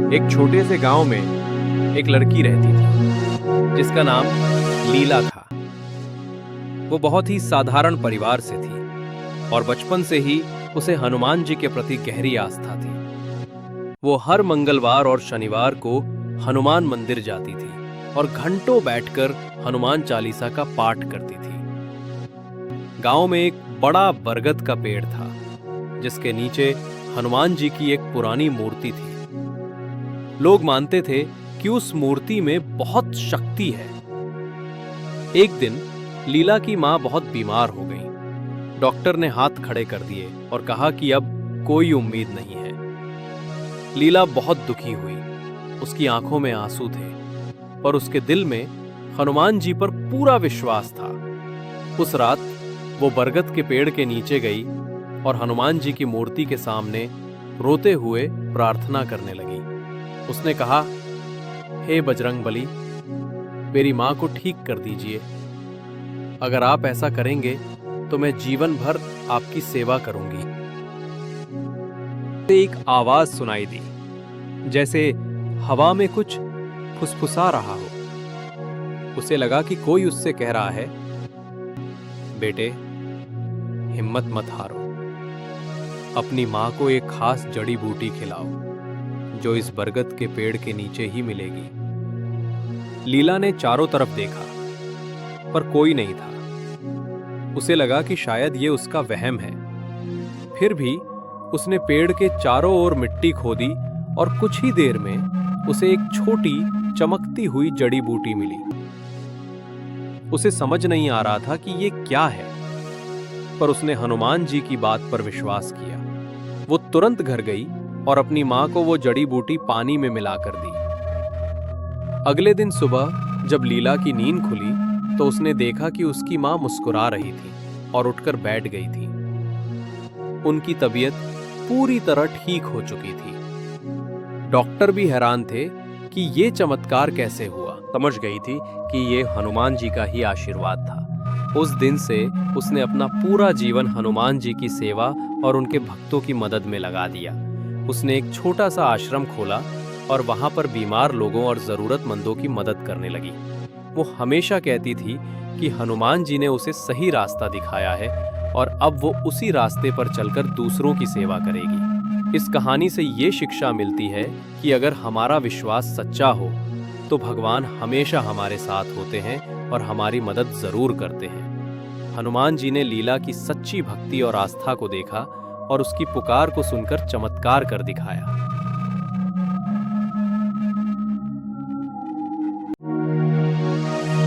एक छोटे से गांव में एक लड़की रहती थी जिसका नाम लीला था। वो बहुत ही साधारण परिवार से थी और बचपन से ही उसे हनुमान जी के प्रति गहरी आस्था थी। वो हर मंगलवार और शनिवार को हनुमान मंदिर जाती थी और घंटों बैठकर हनुमान चालीसा का पाठ करती थी। गांव में एक बड़ा बरगद का पेड़ था जिसके नीचे हनुमान जी की एक पुरानी मूर्ति थी। लोग मानते थे कि उस मूर्ति में बहुत शक्ति है। एक दिन लीला की मां बहुत बीमार हो गई। डॉक्टर ने हाथ खड़े कर दिए और कहा कि अब कोई उम्मीद नहीं है। लीला बहुत दुखी हुई। उसकी आंखों में आंसू थे पर उसके दिल में हनुमान जी पर पूरा विश्वास था। उस रात वो बरगद के पेड़ के नीचे गई और हनुमान जी की मूर्ति के सामने रोते हुए प्रार्थना करने लगी। उसने कहा, हे बजरंगबली, मेरी मां को ठीक कर दीजिए। अगर आप ऐसा करेंगे तो मैं जीवन भर आपकी सेवा करूंगी। एक आवाज सुनाई दी, जैसे हवा में कुछ फुसफुसा रहा हो। उसे लगा कि कोई उससे कह रहा है, बेटे, हिम्मत मत हारो। अपनी मां को एक खास जड़ी बूटी खिलाओ जो इस बरगद के पेड़ के नीचे ही मिलेगी। लीला ने चारों तरफ देखा पर कोई नहीं था। उसे लगा कि शायद ये उसका वहम है। फिर भी उसने पेड़ के चारों ओर मिट्टी खोदी और कुछ ही देर में उसे एक छोटी चमकती हुई जड़ी बूटी मिली। उसे समझ नहीं आ रहा था कि ये क्या है, पर उसने हनुमान जी की बात पर विश्वास किया। वो तुरंत घर गई और अपनी मां को वो जड़ी बूटी पानी में मिलाकर दी। अगले दिन सुबह जब लीला की नींद खुली तो उसने देखा कि उसकी मां मुस्कुरा रही थी और उठकर बैठ गई थी। उनकी तबीयत पूरी तरह ठीक हो चुकी थी। डॉक्टर भी हैरान थे कि ये चमत्कार कैसे हुआ। समझ गई थी कि ये हनुमान जी का ही आशीर्वाद था। उस दिन से उसने अपना पूरा जीवन हनुमान जी की सेवा और उनके भक्तों की मदद में लगा दिया। उसने एक छोटा सा आश्रम खोला और वहां पर बीमार लोगों और जरूरतमंदों की मदद करने लगी। वो हमेशा कहती थी कि हनुमान जी ने उसे सही रास्ता दिखाया है और अब वो उसी रास्ते पर चलकर दूसरों की सेवा करेगी। इस कहानी से ये शिक्षा मिलती है कि अगर हमारा विश्वास सच्चा हो तो भगवान हमेशा हमारे साथ होते हैं और हमारी मदद जरूर करते हैं। हनुमान जी ने लीला की सच्ची भक्ति और आस्था को देखा और उसकी पुकार को सुनकर चमत्कार कर दिखाया।